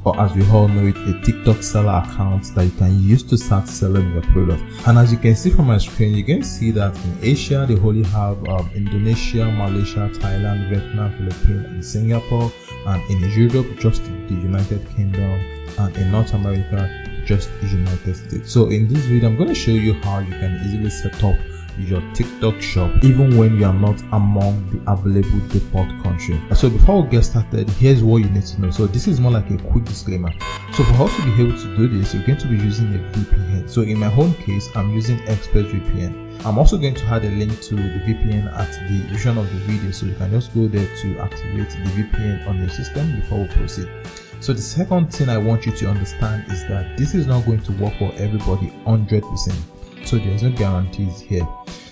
or as we all know it, a TikTok seller account that you can use to start selling your product. And as you can see from my screen, you can see that in Asia they only have Indonesia, Malaysia, Thailand, Vietnam, Philippines, and Singapore, and in Europe just the United Kingdom, and in North America just the United States. So in this video I'm going to show you how you can easily set up your TikTok shop even when you are not among the available default country. So before we get started, here's what you need to know. So this is more like a quick disclaimer. So for us to be able to do this, you're going to be using a VPN. So in my own case, I'm using ExpressVPN. I'm also going to add a link to the VPN at the description of the video, so you can just go there to activate the VPN on your system before we proceed. So the second thing I want you to understand is that this is not going to work for everybody 100%. So there's no guarantees here.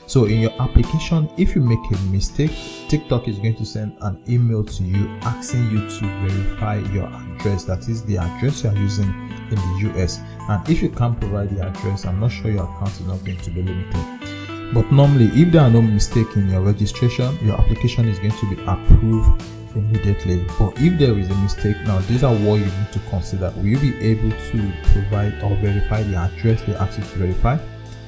So in your application, if you make a mistake, TikTok is going to send an email to you asking you to verify your address, that is the address you are using in the US. And if you can't provide the address, I'm not sure your account is not going to be limited. But normally, if there are no mistakes in your registration, your application is going to be approved immediately. But if there is a mistake, now these are what you need to consider. Will you be able to provide or verify the address they ask you to verify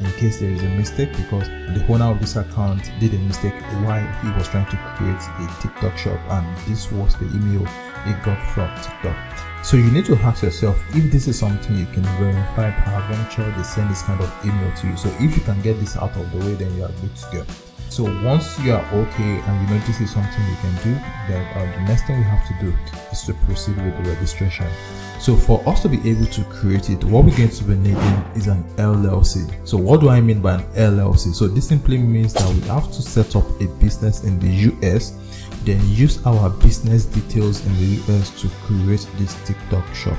in case there is a mistake? Because the owner of this account did a mistake while he was trying to create a TikTok shop, and this was the email he got from TikTok. So you need to ask yourself if this is something you can verify. Peradventure they send this kind of email to you. So if you can get this out of the way, then you are good to go. So once you are okay and you know this is something you can do, then the next thing we have to do is to proceed with the registration. So for us to be able to create it, what we're going to be needing is an LLC. So what do I mean by an LLC? So this simply means that we have to set up a business in the US, then use our business details in the US to create this TikTok shop.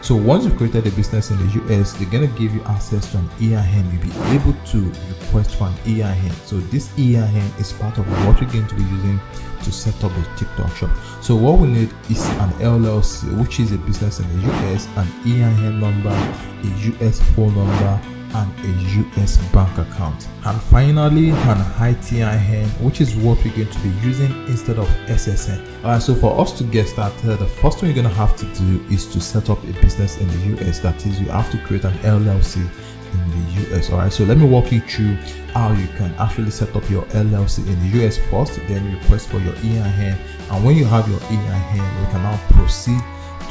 So once you've created a business in the US, they're going to give you access to an EIN. You'll be able to request for an EIN. So this EIN is part of what we're going to be using to set up a TikTok shop. So what we need is an LLC, which is a business in the US, an EIN number, a US phone number, and a US bank account. And finally, an ITIN, which is what we're going to be using instead of SSN. Alright, so for us to get started, the first thing you're going to have to do is to set up a business in the US. That is, you have to create an LLC in the US. Alright, so let me walk you through how you can actually set up your LLC in the US first, then request for your EIN. And when you have your EIN, we can now proceed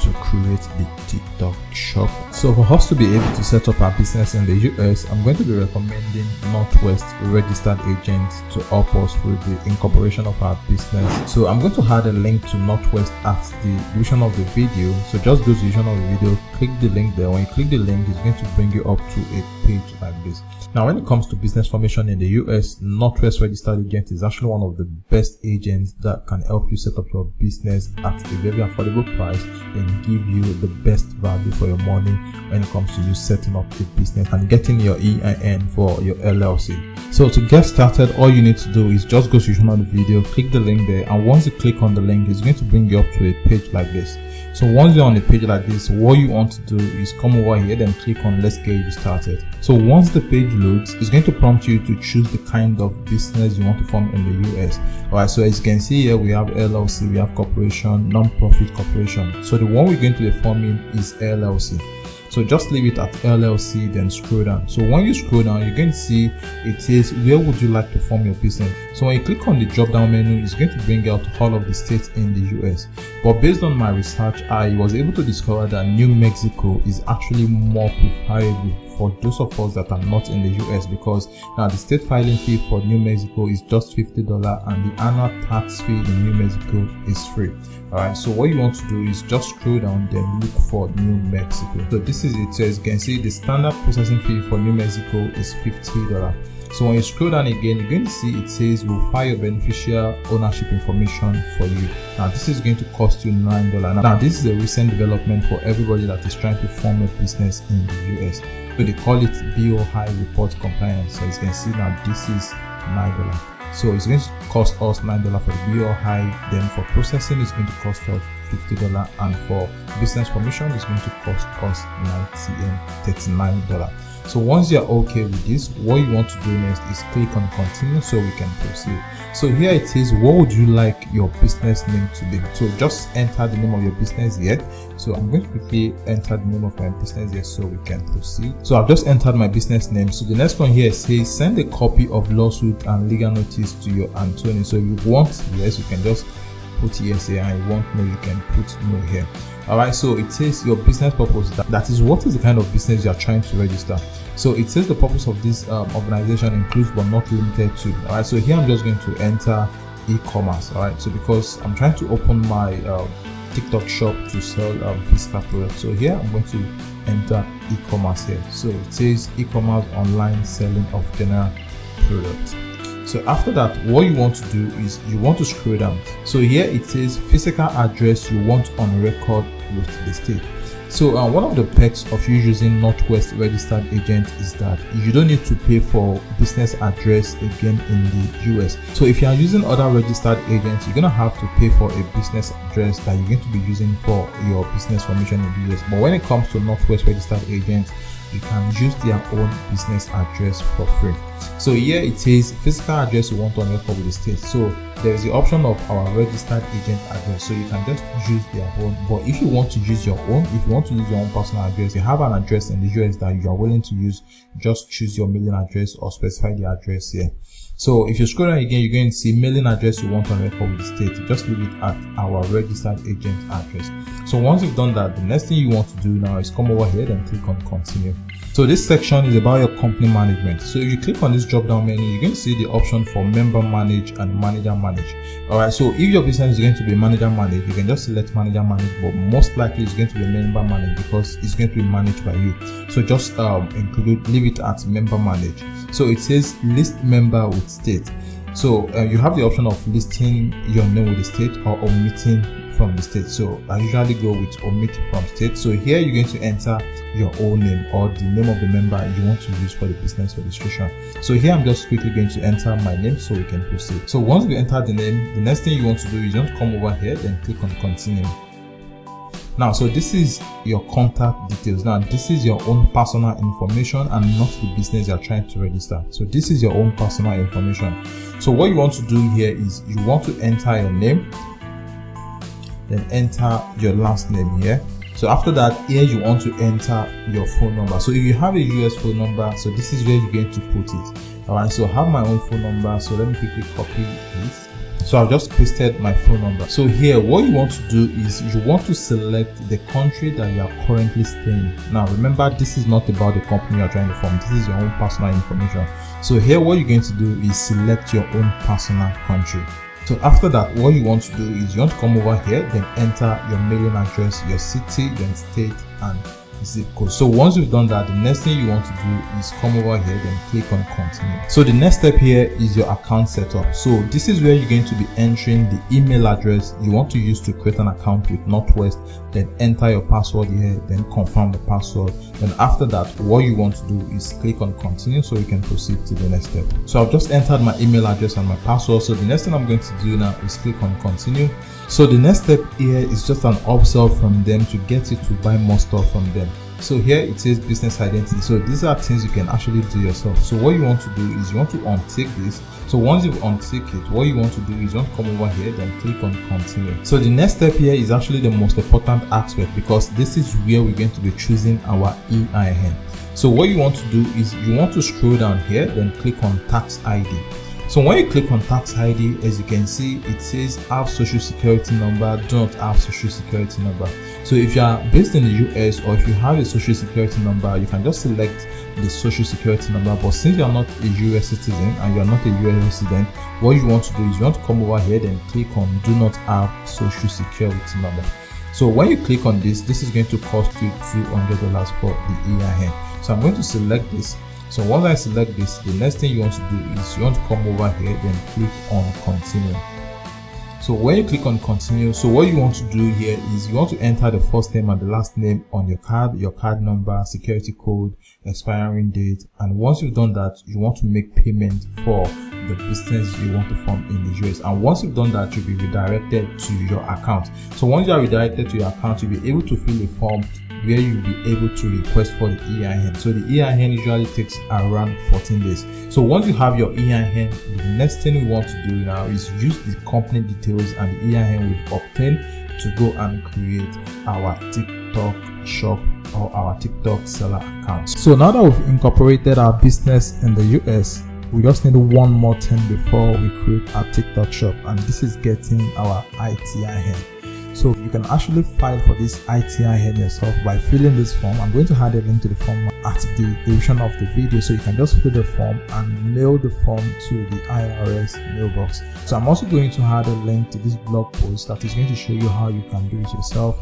to create the TikTok shop. So for us to be able to set up our business in the US, I'm going to be recommending Northwest registered agents to help us with the incorporation of our business. So I'm going to add a link to Northwest at the description of the video. So just go to the description of the video, click the link there. When you click the link, it's going to bring you up to a page like this. Now when it comes to business formation in the US, Northwest registered agent is actually one of the best agents that can help you set up your business at a very affordable price and give you the best value for your money when it comes to you setting up a business and getting your EIN for your LLC. So to get started, all you need to do is just go to the video, click the link there, and once you click on the link, it's going to bring you up to a page like this. So once you're on a page like this, what you want to do is come over here, then click on let's get you started. So once the page loads, it's going to prompt you to choose the kind of business you want to form in the US. Alright, so as you can see here, we have LLC, we have corporation, non-profit corporation. So the one we're going to be forming is LLC. So just leave it at LLC, then scroll down. So when you scroll down, you're going to see it says where would you like to form your business. So when you click on the drop down menu, it's going to bring out all of the states in the US. But based on my research, I was able to discover that New Mexico is actually more preferable for those of us that are not in the US, because now the state filing fee for New Mexico is just $50 and the annual tax fee in New Mexico is free. Alright, so what you want to do is just scroll down, then look for New Mexico. So this is it. So as you can see, the standard processing fee for New Mexico is $50. So when you scroll down again, you're going to see it says we'll file your beneficial ownership information for you. Now this is going to cost you $9. Now this is a recent development for everybody that is trying to form a business in the US. So they call it BOI report compliance. So as you can see now, this is $9. So it's going to cost us $9 for the BOI. Then for processing, it's going to cost us $50, and for business formation, it's going to cost us $39. So once you're okay with this, what you want to do next is click on continue so we can proceed. So here it is, what would you like your business name to be? So just enter the name of your business here. So I'm going to quickly enter the name of my business here so we can proceed. So I've just entered my business name. So the next one here says send a copy of lawsuit and legal notice to your attorney. So if you want yes, you can just put yes here, and you want no, you can put no here. Alright, so it says your business purpose, that is what is the kind of business you are trying to register. So it says the purpose of this organization includes but not limited to. Alright, so here I'm just going to enter e-commerce. Alright, so because I'm trying to open my TikTok shop to sell physical products, so here I'm going to enter e-commerce here. So it says e-commerce online selling of general products. So after that, what you want to do is you want to scroll down. So here it says physical address you want on record with the state. So one of the perks of you using Northwest registered agent is that you don't need to pay for business address again in the US. So if you are using other registered agents, you're gonna have to pay for a business address that you're going to be using for your business formation in the US. But when it comes to Northwest registered agents, you can use their own business address for free. So here it says physical address you want on record with the state. So there is the option of our registered agent address, so you can just use their own. But if you want to use your own, if you want to use your own personal address, you have an address in the US that you are willing to use, just choose your mailing address or specify the address here. So if you scroll down again, you're going to see mailing address you want on record with the state. Just leave it at our registered agent address. So once you've done that, the next thing you want to do now is come over here and click on continue. So this section is about your company management. So if you click on this drop down menu, you're going to see the option for member manage and manager manage. Alright, so if your business is going to be manager manage, you can just select manager manage, but most likely it's going to be member manage because it's going to be managed by you. So just leave it at member manage. So it says list member with state. So you have the option of listing your name with the state or omitting from the state. So I usually go with omit from state. So here you're going to enter your own name or the name of the member you want to use for the business registration. So here I'm just quickly going to enter my name so we can proceed. So once we enter the name, the next thing you want to do is you want to come over here, then click on continue. Now, so this is your contact details. Now, this is your own personal information and not the business you're trying to register. So this is your own personal information. So what you want to do here is you want to enter your name, then enter your last name here. So after that, here you want to enter your phone number. So if you have a US phone number, so this is where you're going to put it. Alright, so I have my own phone number. So let me quickly copy this. So I've just pasted my phone number. So here, what you want to do is you want to select the country that you are currently staying. Now, remember, this is not about the company you're trying to form. This is your own personal information. So here, what you're going to do is select your own personal country. So after that, what you want to do is you want to come over here, then enter your mailing address, your city, then state, and zip code. So once you've done that, the next thing you want to do is come over here, then click on continue. So the next step here is your account setup. So this is where you're going to be entering the email address you want to use to create an account with Northwest, then enter your password here, then confirm the password. Then after that, what you want to do is click on continue so you can proceed to the next step. So I've just entered my email address and my password. So the next thing I'm going to do now is click on continue. So the next step here is just an upsell from them to get you to buy more stuff from them. So here it says business identity. So these are things you can actually do yourself. So what you want to do is you want to untick this. So once you've unticked it, what you want to do is you want to come over here, then click on continue. So the next step here is actually the most important aspect because this is where we're going to be choosing our EIN. So what you want to do is you want to scroll down here, then click on tax ID. So when you click on tax ID, as you can see, it says have social security number, do not have social security number. So if you are based in the US or if you have a social security number, you can just select the social security number. But since you are not a US citizen and you are not a US resident, what you want to do is you want to come over here, then click on do not have social security number. So when you click on this, this is going to cost you $200 for the EIN. So I'm going to select this. So once I select this, the next thing you want to do is you want to come over here, then click on continue. So when you click on continue, so what you want to do here is you want to enter the first name and the last name on your card number, security code, expiring date, and once you've done that, you want to make payment for the business you want to form in the US. And once you've done that, you'll be redirected to your account. So once you are redirected to your account, you'll be able to fill a form where you'll be able to request for the EIN. So the EIN usually takes around 14 days. So once you have your EIN, the next thing we want to do now is use the company details and the EIN we've obtained to go and create our TikTok shop or our TikTok seller account. So now that we've incorporated our business in the US, we just need one more thing before we create our TikTok shop, and this is getting our ITIN. So you can actually file for this ITIN yourself by filling this form. I'm going to add a link to the form at the description of the video, so you can just fill the form and mail the form to the IRS mailbox. So I'm also going to add a link to this blog post that is going to show you how you can do it yourself.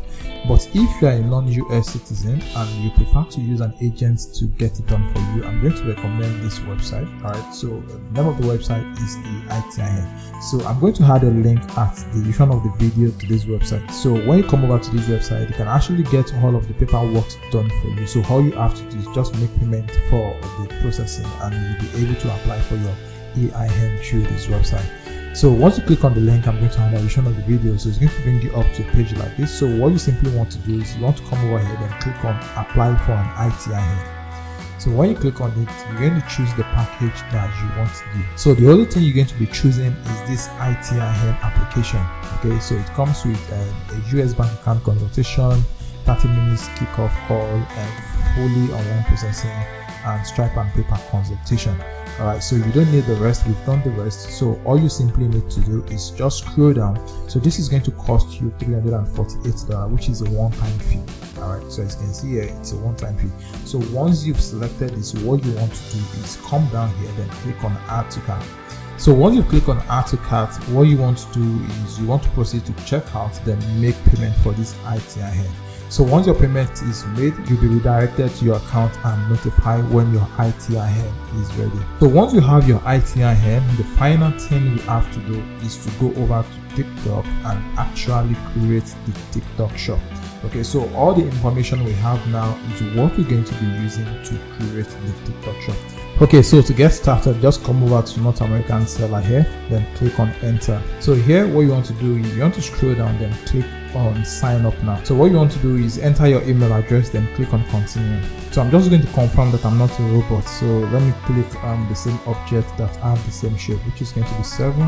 But if you are a non-US citizen and you prefer to use an agent to get it done for you, I'm going to recommend this website. Alright, so the name of the website is the ITIN. So I'm going to add a link at the description of the video to this website. So when you come over to this website, you can actually get all of the paperwork done for you. So all you have to do is just make payment for the processing and you'll be able to apply for your EIN through this website. So once you click on the link, I'm going to add a description of the video, so it's going to bring you up to a page like this. So what you simply want to do is you want to come over here and click on apply for an ITIN. So when you click on it, you're going to choose the package that you want to do. So the only thing you're going to be choosing is this ITIN application. Okay, so it comes with a US bank account consultation, 30 minutes kickoff call, and fully online processing, and Stripe and PayPal consultation. Alright, so you don't need the rest, we've done the rest. So all you simply need to do is just scroll down. So this is going to cost you $348, which is a one-time fee. Alright, so as you can see here, it's a one-time fee. So once you've selected this, what you want to do is come down here, then click on add to cart. So once you click on add to cart, what you want to do is you want to proceed to checkout, then make payment for this ITIN. So once your payment is made, you'll be redirected to your account and notified when your ITIN is ready. So once you have your ITIN, the final thing you have to do is to go over to TikTok and actually create the TikTok shop. Okay, so all the information we have now is what we're going to be using to create the TikTok shop. Okay, so to get started, just come over to North American Seller here, then click on enter. So here, what you want to do is you want to scroll down, then click on sign up now. So what you want to do is enter your email address, then click on continue. So I'm just going to confirm that I'm not a robot. So let me click on the same object that have the same shape, which is going to be 7.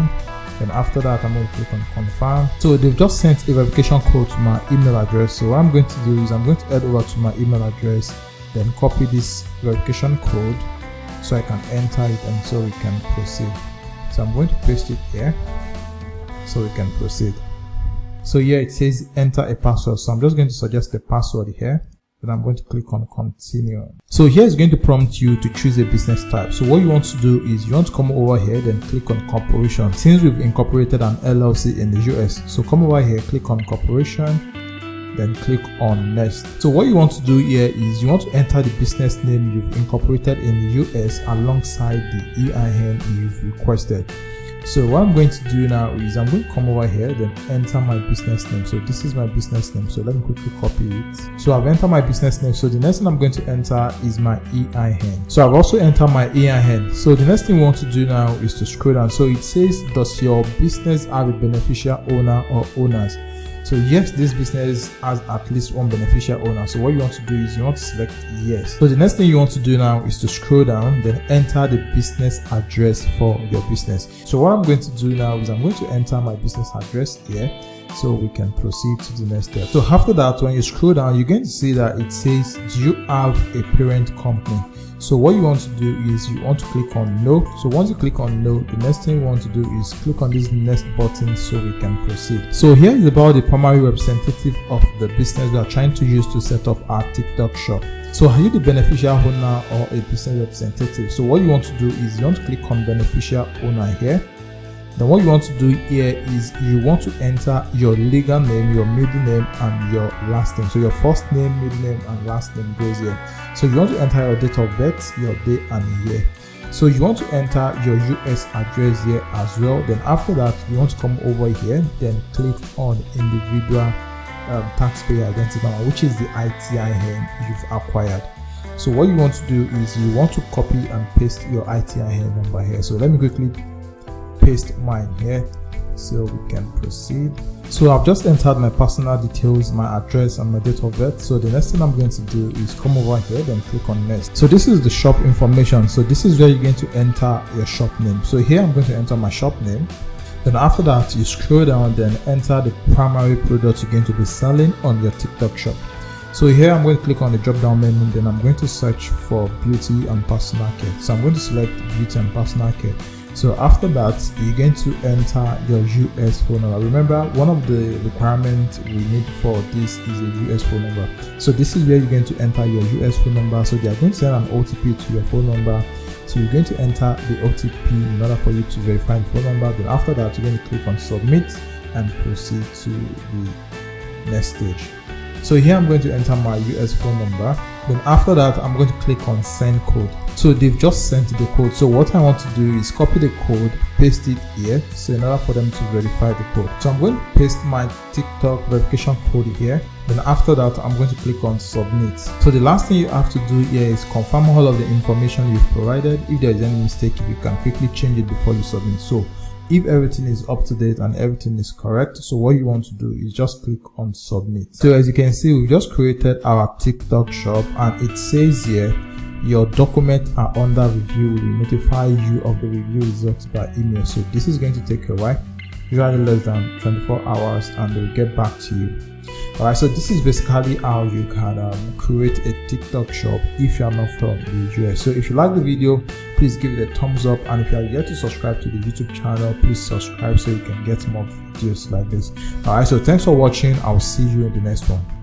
Then after that, I'm going to click on confirm. So they've just sent a verification code to my email address. So what I'm going to do is I'm going to head over to my email address, then copy this verification code so I can enter it and so we can proceed. So I'm going to paste it here so we can proceed. So here it says enter a password. So I'm just going to suggest the password here. Then I'm going to click on continue. So here it's going to prompt you to choose a business type. So what you want to do is you want to come over here, then click on corporation. Since we've incorporated an LLC in the US, so come over here, click on corporation, then click on next. So what you want to do here is you want to enter the business name you've incorporated in the US alongside the EIN you've requested. So what I'm going to do now is I'm going to come over here, then enter my business name. So this is my business name. So let me quickly copy it. So I've entered my business name. So the next thing I'm going to enter is my EIN. So I've also entered my EIN. So the next thing we want to do now is to scroll down. So it says, does your business have a beneficial owner or owners? So yes, this business has at least one beneficial owner. So what you want to do is you want to select yes. So the next thing you want to do now is to scroll down, then enter the business address for your business. So what I'm going to do now is I'm going to enter my business address here so we can proceed to the next step. So after that, when you scroll down, you're going to see that it says, do you have a parent company? So what you want to do is you want to click on no. So once you click on no, the next thing you want to do is click on this next button so we can proceed. So here is about the primary representative of the business we are trying to use to set up our TikTok shop. So are you the beneficial owner or a business representative? So what you want to do is you want to click on beneficial owner here. Then what you want to do here is you want to enter your legal name, your middle name, and your last name. So your first name, middle name, and last name goes here. So you want to enter your date of birth, your day and year. So you want to enter your US address here as well. Then after that, you want to come over here, then click on individual taxpayer identity number, which is the ITIN you've acquired. So what you want to do is you want to copy and paste your ITIN number here. So let me quickly paste mine here. so we can proceed. So I've just entered my personal details, my address and my date of birth. So the next thing I'm going to do is come over here, then click on next. So this is the shop information. So this is where you're going to enter your shop name. So here I'm going to enter my shop name. Then after that, you scroll down, then enter the primary product you're going to be selling on your TikTok shop. So here I'm going to click on the drop down menu, then I'm going to search for beauty and personal care. So I'm going to select beauty and personal care. So after that, you're going to enter your US phone number. Remember, one of the requirements we need for this is a US phone number. So this is where you're going to enter your US phone number. So they are going to send an OTP to your phone number. So you're going to enter the OTP in order for you to verify the phone number. Then after that, you're going to click on submit and proceed to the next stage. So here I'm going to enter my US phone number. Then after that, I'm going to click on send code. So they've just sent the code. So what I want to do is copy the code, paste it here. So in order for them to verify the code. So I'm going to paste my TikTok verification code here. Then after that, I'm going to click on submit. So the last thing you have to do here is confirm all of the information you've provided. If there is any mistake, you can quickly change it before you submit. So if everything is up to date and everything is correct, so what you want to do is just click on submit. So as you can see, we've just created our TikTok shop, and it says here your documents are under review. We will notify you of the review results by email. So this is going to take a while, usually less than 24 hours, and they'll get back to you. Alright, so this is basically how you can create a TikTok shop if you are not from the US. So if you like the video, please give it a thumbs up, and if you are yet to subscribe to the YouTube channel, please subscribe so you can get more videos like this. Alright, so thanks for watching. I'll see you in the next one.